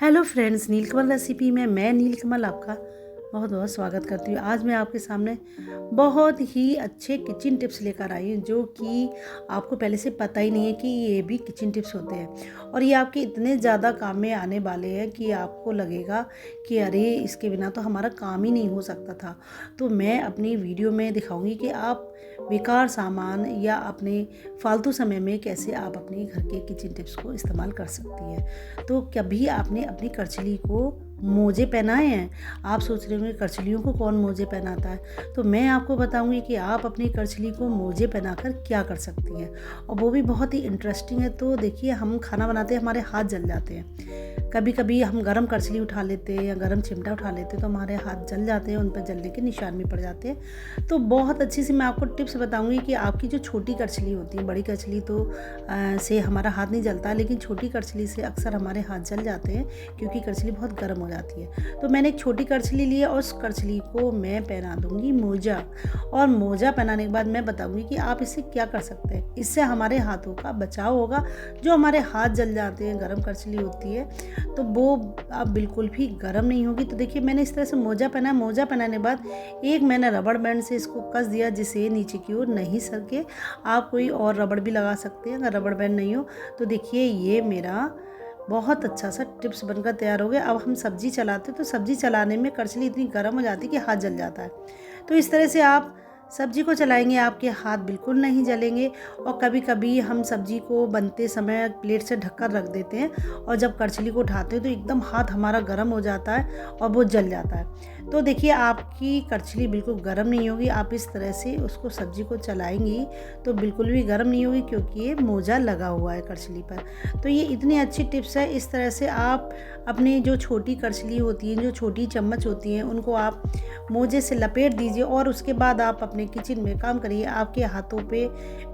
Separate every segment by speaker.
Speaker 1: Hello friends, नीलकमल recipe में मैं नीलकमल आपका बहुत बहुत स्वागत करती हूँ। आज मैं आपके सामने बहुत ही अच्छे किचन टिप्स लेकर आई हूँ जो कि आपको पहले से पता ही नहीं है कि ये भी किचन टिप्स होते हैं और ये आपके इतने ज़्यादा काम में आने वाले हैं कि आपको लगेगा कि अरे इसके बिना तो हमारा काम ही नहीं हो सकता था। तो मैं अपनी वीडियो में दिखाऊंगी कि आप बेकार सामान या अपने फालतू समय में कैसे आप अपने घर के किचन टिप्स को इस्तेमाल कर सकती है। तो कभी आपने अपनी करछली को मोजे पहनाए हैं? आप सोच रहे होंगे करछलियों को कौन मोजे पहनाता है, तो मैं आपको बताऊंगी कि आप अपनी करछली को मोजे पहनाकर क्या कर सकती हैं और वो भी बहुत ही इंटरेस्टिंग है। तो देखिए, हम खाना बनाते हैं, हमारे हाथ जल जाते हैं। कभी कभी हम गरम करछली उठा लेते हैं या गरम चिमटा उठा लेते हैं तो हमारे हाथ जल जाते हैं, उन पर जलने के निशान भी पड़ जाते हैं। तो बहुत अच्छी सी मैं आपको टिप्स बताऊंगी कि आपकी जो छोटी करछली होती है, बड़ी करछली तो से हमारा हाथ नहीं जलता, लेकिन छोटी करछली से अक्सर हमारे हाथ जल जाते हैं क्योंकि करछली बहुत गर्म हो जाती है। तो मैंने एक छोटी करछली ली है और उस करछली को मैं पहना दूंगी मोजा, और मोजा पहनाने के बाद मैं बताऊंगी कि आप इससे क्या कर सकते हैं। इससे हमारे हाथों का बचाव होगा। जो हमारे हाथ जल जाते हैं, गर्म करछली होती है तो वो अब बिल्कुल भी गर्म नहीं होगी। तो देखिए, मैंने इस तरह से मोजा पहना। मोजा पहनाने के बाद एक मैंने रबड़ बैंड से इसको कस दिया जिससे नीचे की ओर नहीं सरके। आप कोई और रबड़ भी लगा सकते हैं अगर रबड़ बैंड नहीं हो। तो देखिए, ये मेरा बहुत अच्छा सा टिप्स बनकर तैयार हो गया। अब हम सब्जी चलाते तो सब्जी चलाने में करछली इतनी गर्म हो जाती है कि हाथ जल जाता है। तो इस तरह से आप सब्जी को चलाएंगे, आपके हाथ बिल्कुल नहीं जलेंगे। और कभी कभी हम सब्जी को बनते समय प्लेट से ढककर रख देते हैं और जब करछली को उठाते हैं तो एकदम हाथ हमारा गर्म हो जाता है और वो जल जाता है। तो देखिए, आपकी करछली बिल्कुल गर्म नहीं होगी। आप इस तरह से उसको सब्जी को चलाएंगी तो बिल्कुल भी गर्म नहीं होगी क्योंकि ये मोजा लगा हुआ है करछली पर। तो ये इतनी अच्छी टिप्स है। इस तरह से आप अपनी जो छोटी करछली होती है, जो छोटी चम्मच होती हैं, उनको आप मोजे से लपेट दीजिए और उसके बाद आप अपने किचन में काम करिए। आपके हाथों पे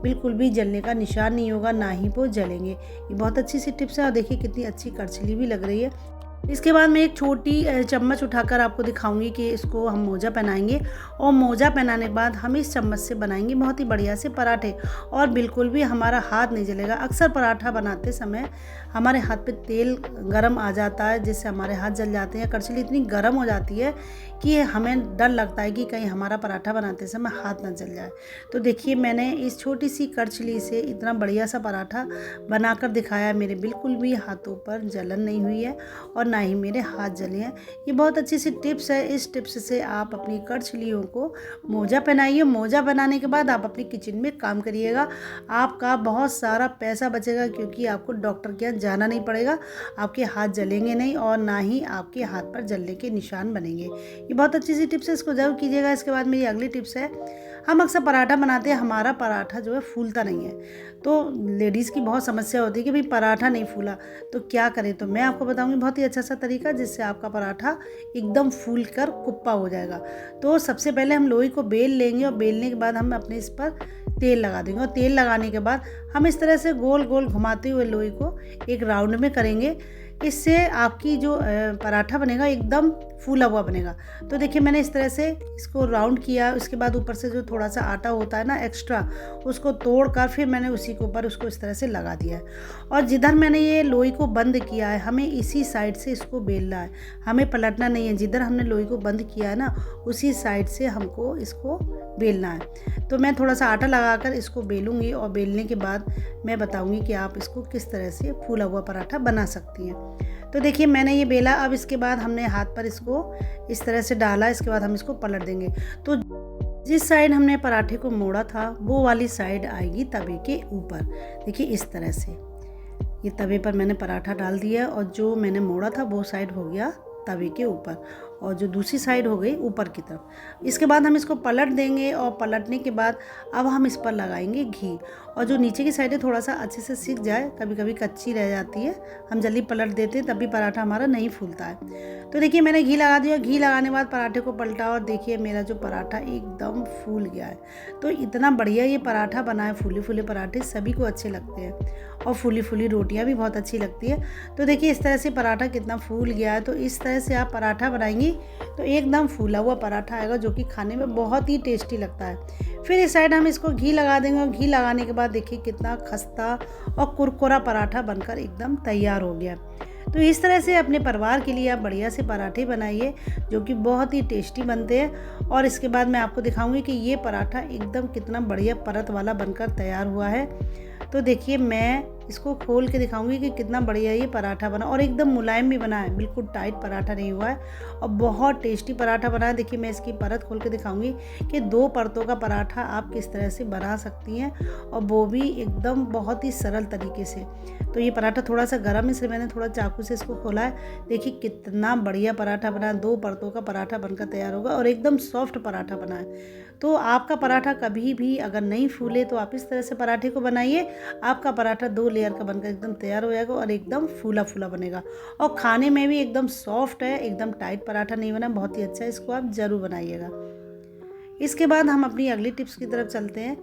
Speaker 1: बिल्कुल भी जलने का निशान नहीं होगा, ना ही वो जलेंगे। ये बहुत अच्छी सी टिप्स है और देखिए कितनी अच्छी करछली भी लग रही है। इसके बाद मैं एक छोटी चम्मच उठाकर आपको दिखाऊंगी कि इसको हम मोजा पहनाएंगे और मोजा पहनाने के बाद हम इस चम्मच से बनाएंगे बहुत ही बढ़िया से पराठे और बिल्कुल भी हमारा हाथ नहीं जलेगा। अक्सर पराठा बनाते समय हमारे हाथ पे तेल गरम आ जाता है जिससे हमारे हाथ जल जाते हैं। करछली इतनी गर्म हो जाती है कि हमें डर लगता है कि कहीं हमारा पराठा बनाते समय हाथ ना जल जाए। तो देखिए, मैंने इस छोटी सी करछली से इतना बढ़िया सा पराठा बनाकर दिखाया। मेरे बिल्कुल भी हाथों पर जलन नहीं हुई है और ना ही मेरे हाथ जले हैं। ये बहुत अच्छी सी टिप्स है। इस टिप्स से आप अपनी करछलियों को मोजा पहनाइए। मोजा बनाने के बाद आप अपनी किचन में काम करिएगा। आपका बहुत सारा पैसा बचेगा क्योंकि आपको डॉक्टर के यहाँ जाना नहीं पड़ेगा। आपके हाथ जलेंगे नहीं और ना ही आपके हाथ पर जलने के निशान बनेंगे। ये बहुत अच्छी सी टिप्स है, इसको जरूर कीजिएगा। इसके बाद मेरी अगली टिप्स है, हम अक्सर पराठा बनाते हैं, हमारा पराठा जो है फूलता नहीं है। तो लेडीज़ की बहुत समस्या होती है कि भाई पराठा नहीं फूला तो क्या करें। तो मैं आपको बताऊंगी बहुत ही अच्छा सा तरीका जिससे आपका पराठा एकदम फूल कर कुप्पा हो जाएगा। तो सबसे पहले हम लोई को बेल लेंगे और बेलने के बाद हम अपने इस पर तेल लगा देंगे और तेल लगाने के बाद हम इस तरह से गोल गोल घुमाते हुए लोई को एक राउंड में करेंगे। इससे आपकी जो पराठा बनेगा एकदम फूला हुआ बनेगा। तो देखिए, मैंने इस तरह से इसको राउंड किया। उसके बाद ऊपर से जो थोड़ा सा आटा होता है ना एक्स्ट्रा, उसको तोड़कर फिर मैंने उसी के ऊपर उसको इस तरह से लगा दिया है। और जिधर मैंने ये लोई को बंद किया है हमें इसी साइड से इसको बेलना है, हमें पलटना नहीं है। जिधर हमने लोई को बंद किया है ना उसी साइड से हमको इसको बेलना है। तो मैं थोड़ा सा आटा लगाकर इसको बेलूँगी और बेलने के बाद मैं बताऊँगी कि आप इसको किस तरह से फूला हुआ पराठा बना सकती हैं। तो देखिए, मैंने ये बेला। अब इसके बाद हमने हाथ पर इसको इस तरह से डाला। इसके बाद हम इसको पलट देंगे। तो जिस साइड हमने पराठे को मोड़ा था वो वाली साइड आएगी तवे के ऊपर। देखिए, इस तरह से ये तवे पर मैंने पराठा डाल दिया और जो मैंने मोड़ा था वो साइड हो गया तवे के ऊपर और जो दूसरी साइड हो गई ऊपर की तरफ। इसके बाद हम इसको पलट देंगे और पलटने के बाद अब हम इस पर लगाएंगे घी। और जो नीचे की साइड है थोड़ा सा अच्छे से सिक जाए, कभी कभी कच्ची रह जाती है, हम जल्दी पलट देते हैं तभी पराठा हमारा नहीं फूलता है। तो देखिए, मैंने घी लगा दिया। घी लगाने के बाद पराठे को पलटा और देखिए मेरा जो पराठा एकदम फूल गया है। तो इतना बढ़िया ये पराठा बना है। फूले फूले पराठे सभी को अच्छे लगते हैं और फूली फूली रोटियां भी बहुत अच्छी लगती है। तो देखिए, इस तरह से पराठा कितना फूल गया है। तो इस तरह से आप पराठा बनाएंगी तो एकदम फूला हुआ पराठा आएगा जो कि खाने में बहुत ही टेस्टी लगता है। फिर इस साइड हम इसको घी लगा देंगे और घी लगाने के बाद देखिए कितना खस्ता और कुरकुरा पराठा बनकर एकदम तैयार हो गया। तो इस तरह से अपने परिवार के लिए आप बढ़िया से पराठे बनाइए जो कि बहुत ही टेस्टी बनते हैं। और इसके बाद मैं आपको दिखाऊंगी कि ये पराठा एकदम कितना बढ़िया परत वाला बनकर तैयार हुआ है। तो देखिए मैं इसको खोल के दिखाऊंगी कि कितना बढ़िया ये पराठा बना और एकदम मुलायम भी बना है, बिल्कुल टाइट पराठा नहीं हुआ है और बहुत टेस्टी पराठा बना है। देखिए मैं इसकी परत खोल के दिखाऊंगी कि 2 परतों का पराठा आप किस तरह से बना सकती हैं और वो भी एकदम बहुत ही सरल तरीके से। तो ये पराठा थोड़ा सा गर्म है इसलिए मैंने थोड़ा चाकू से इसको खोला है। देखिए कितना बढ़िया पराठा बना, 2 परतों का पराठा बनकर तैयार होगा और एकदम सॉफ्ट पराठा बना है। तो आपका पराठा कभी भी अगर नहीं फूले तो आप इस तरह से पराठे को बनाइए, आपका पराठा 2 लेयर का बनकर एकदम तैयार हो जाएगा और एकदम फूला फूला बनेगा और खाने में भी एकदम सॉफ्ट है, एकदम टाइट पराठा नहीं बना, बहुत ही अच्छा है। इसको आप ज़रूर बनाइएगा। इसके बाद हम अपनी अगली टिप्स की तरफ चलते हैं।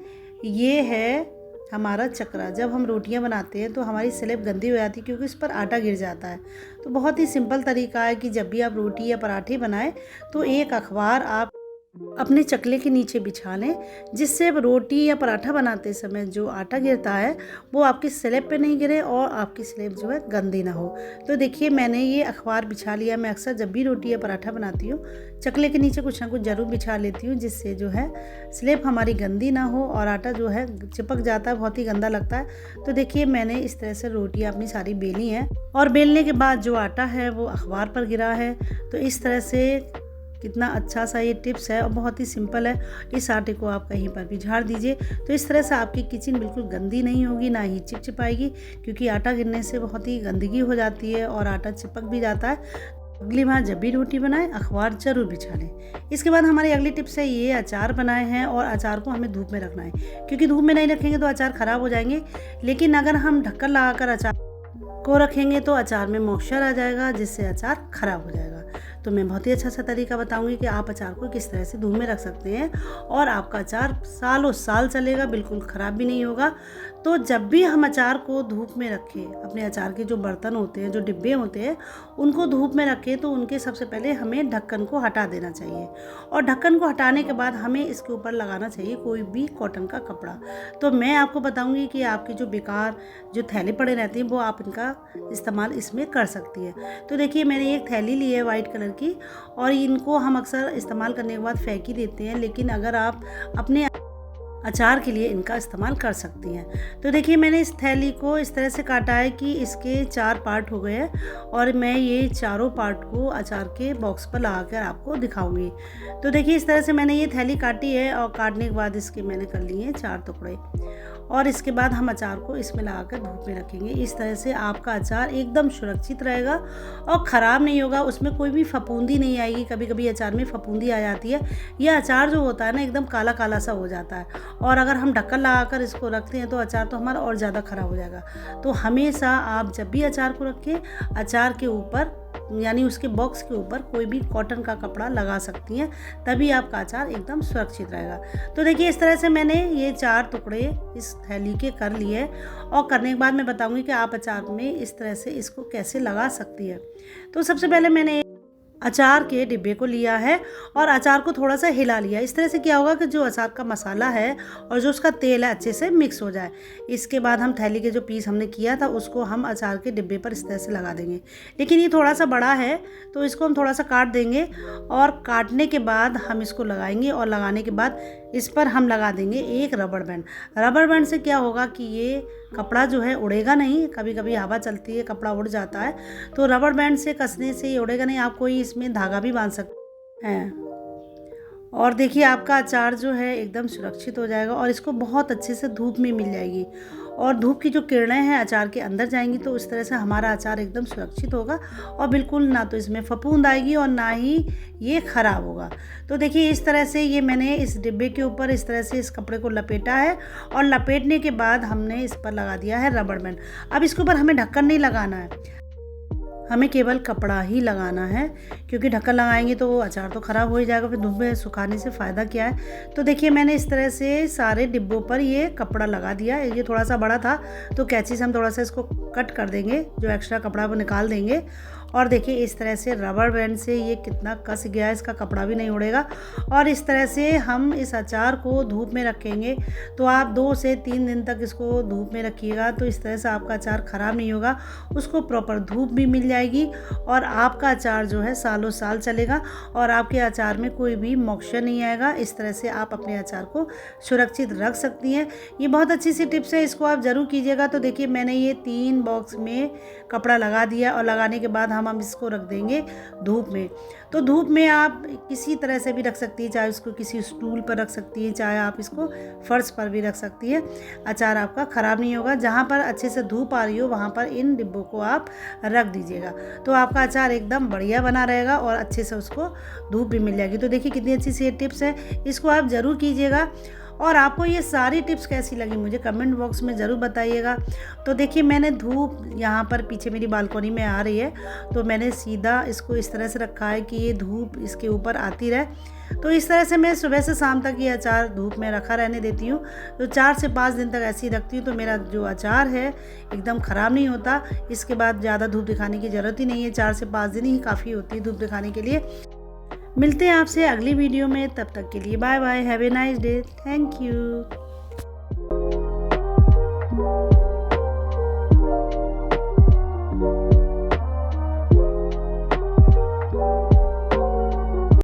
Speaker 1: ये है हमारा चकरा। जब हम रोटियां बनाते हैं तो हमारी स्लेब गंदी हो जाती है क्योंकि इस पर आटा गिर जाता है। तो बहुत ही सिंपल तरीका है कि जब भी आप रोटी या पराठे बनाएं तो एक अखबार आप अपने चकले के नीचे बिछा लें, जिससे रोटी या पराठा बनाते समय जो आटा गिरता है वो आपकी स्लेब पे नहीं गिरे और आपकी स्लेब जो है गंदी ना हो। तो देखिए मैंने ये अखबार बिछा लिया। मैं अक्सर जब भी रोटी या पराठा बनाती हूँ चकले के नीचे कुछ ना कुछ ज़रूर बिछा लेती हूँ, जिससे जो है स्लेब हमारी गंदी ना हो और आटा जो है चिपक जाता है, बहुत ही गंदा लगता है। तो देखिए मैंने इस तरह से रोटियाँ अपनी सारी बेली हैं और बेलने के बाद जो आटा है वो अखबार पर गिरा है। तो इस तरह से कितना अच्छा सा ये टिप्स है और बहुत ही सिंपल है। इस आटे को आप कहीं पर भी झाड़ दीजिए तो इस तरह से आपकी किचन बिल्कुल गंदी नहीं होगी, ना ही चिपचिपाएगी, क्योंकि आटा गिरने से बहुत ही गंदगी हो जाती है और आटा चिपक भी जाता है। अगली बार जब भी रोटी बनाएं अखबार जरूर बिछा लें। इसके बाद हमारी अगली टिप्स है, ये अचार बनाए हैं और अचार को हमें धूप में रखना है, क्योंकि धूप में नहीं रखेंगे तो अचार ख़राब हो जाएंगे। लेकिन अगर हम ढक्कन लगाकर अचार को रखेंगे तो अचार में मॉइस्चर आ जाएगा, जिससे अचार ख़राब हो जाएगा। तो मैं बहुत ही अच्छा सा तरीका बताऊंगी कि आप अचार को किस तरह से धूप में रख सकते हैं और आपका अचार सालों साल चलेगा, बिल्कुल ख़राब भी नहीं होगा। तो जब भी हम अचार को धूप में रखें, अपने अचार के जो बर्तन होते हैं, जो डिब्बे होते हैं, उनको धूप में रखें तो उनके सबसे पहले हमें ढक्कन को हटा देना चाहिए और ढक्कन को हटाने के बाद हमें इसके ऊपर लगाना चाहिए कोई भी कॉटन का कपड़ा। तो मैं आपको बताऊंगी कि आपकी जो बेकार जो थैले पड़े रहते हैं वो आप इनका इस्तेमाल इसमें कर सकती है। तो देखिए मैंने एक थैली ली है वाइट कलर की और इनको हम अक्सर इस्तेमाल करने के बाद फेंक ही देते हैं, लेकिन अगर आप अपने अचार के लिए इनका इस्तेमाल कर सकती हैं। तो देखिए मैंने इस थैली को इस तरह से काटा है कि इसके 4 पार्ट हो गए हैं और मैं ये चारों पार्ट को अचार के बॉक्स पर लगाकर आपको दिखाऊंगी। तो देखिए इस तरह से मैंने ये थैली काटी है और काटने के बाद इसके मैंने कर लिए हैं 4 टुकड़े और इसके बाद हम अचार को इसमें लगाकर धूप में रखेंगे। इस तरह से आपका अचार एकदम सुरक्षित रहेगा और ख़राब नहीं होगा, उसमें कोई भी फफूंदी नहीं आएगी। कभी कभी अचार में फफूंदी आ जाती है, यह अचार जो होता है ना एकदम काला काला सा हो जाता है और अगर हम ढक्कन लगाकर इसको रखते हैं तो अचार तो हमारा और ज़्यादा ख़राब हो जाएगा। तो हमेशा आप जब भी अचार को रखें अचार के ऊपर यानी उसके बॉक्स के ऊपर कोई भी कॉटन का कपड़ा लगा सकती हैं, तभी आपका अचार एकदम सुरक्षित रहेगा। तो देखिए इस तरह से मैंने ये 4 टुकड़े इस थैली के कर लिए और करने के बाद मैं बताऊंगी कि आप अचार में इस तरह से इसको कैसे लगा सकती है। तो सबसे पहले मैंने अचार के डिब्बे को लिया है और अचार को थोड़ा सा हिला लिया। इस तरह से क्या होगा कि जो अचार का मसाला है और जो उसका तेल है अच्छे से मिक्स हो जाए। इसके बाद हम थैली के जो पीस हमने किया था उसको हम अचार के डिब्बे पर इस तरह से लगा देंगे। लेकिन ये थोड़ा सा बड़ा है तो इसको हम थोड़ा सा काट देंगे और काटने के बाद हम इसको लगाएंगे और लगाने के बाद इस पर हम लगा देंगे एक रबड़ बैंड। रबड़ बैंड से क्या होगा कि ये कपड़ा जो है उड़ेगा नहीं, कभी कभी हवा चलती है कपड़ा उड़ जाता है, तो रबड़ बैंड से कसने से ये उड़ेगा नहीं। आप कोई इसमें धागा भी बांध सकते हैं और देखिए आपका अचार जो है एकदम सुरक्षित हो जाएगा और इसको बहुत अच्छे से धूप में मिल जाएगी और धूप की जो किरणें हैं अचार के अंदर जाएंगी, तो इस तरह से हमारा अचार एकदम सुरक्षित होगा और बिल्कुल ना तो इसमें फफूंद आएगी और ना ही ये ख़राब होगा। तो देखिए इस तरह से ये मैंने इस डिब्बे के ऊपर इस तरह से इस कपड़े को लपेटा है और लपेटने के बाद हमने इस पर लगा दिया है रबड़ बैंड। अब इसके ऊपर हमें ढक्कन नहीं लगाना है, हमें केवल कपड़ा ही लगाना है, क्योंकि ढक्कन लगाएंगे तो वो अचार तो ख़राब हो ही जाएगा, फिर धूप में सुखाने से फ़ायदा क्या है। तो देखिए मैंने इस तरह से सारे डिब्बों पर ये कपड़ा लगा दिया। ये थोड़ा सा बड़ा था तो कैंची से हम थोड़ा सा इसको कट कर देंगे, जो एक्स्ट्रा कपड़ा वो निकाल देंगे और देखिए इस तरह से रबर बैंड से ये कितना कस गया है, इसका कपड़ा भी नहीं उड़ेगा। और इस तरह से हम इस अचार को धूप में रखेंगे तो आप 2 से 3 दिन तक इसको धूप में रखिएगा, तो इस तरह से आपका अचार ख़राब नहीं होगा, उसको प्रॉपर धूप भी मिल जाएगी और आपका अचार जो है सालों साल चलेगा और आपके अचार में कोई भी मॉइस्चर नहीं आएगा। इस तरह से आप अपने अचार को सुरक्षित रख सकती हैं। ये बहुत अच्छी सी टिप्स है, इसको आप ज़रूर कीजिएगा। तो देखिए मैंने ये 3 बॉक्स में कपड़ा लगा दिया और लगाने के बाद हम इसको रख देंगे धूप में। तो धूप में आप किसी तरह से भी रख सकती है, चाहे उसको किसी स्टूल पर रख सकती है, चाहे आप इसको फर्श पर भी रख सकती है। अचार आपका ख़राब नहीं होगा। जहाँ पर अच्छे से धूप आ रही हो वहाँ पर इन डिब्बों को आप रख दीजिएगा, तो आपका अचार एकदम बढ़िया बना रहेगा और अच्छे से उसको धूप भी मिल जाएगी। तो देखिए कितनी अच्छी सी टिप्स है, इसको आप ज़रूर कीजिएगा। और आपको ये सारी टिप्स कैसी लगी मुझे कमेंट बॉक्स में ज़रूर बताइएगा। तो देखिए मैंने धूप यहाँ पर पीछे मेरी बालकनी में आ रही है, तो मैंने सीधा इसको इस तरह से रखा है कि ये धूप इसके ऊपर आती रहे। तो इस तरह से मैं सुबह से शाम तक ये अचार धूप में रखा रहने देती हूँ। तो 4 से 5 दिन तक ऐसे ही रखती हूँ, तो मेरा जो अचार है एकदम ख़राब नहीं होता। इसके बाद ज़्यादा धूप दिखाने की ज़रूरत ही नहीं है, 4 से 5 दिन ही काफ़ी होती है धूप दिखाने के लिए। मिलते हैं आपसे अगली वीडियो में, तब तक के लिए bye bye, have a nice day, thank you.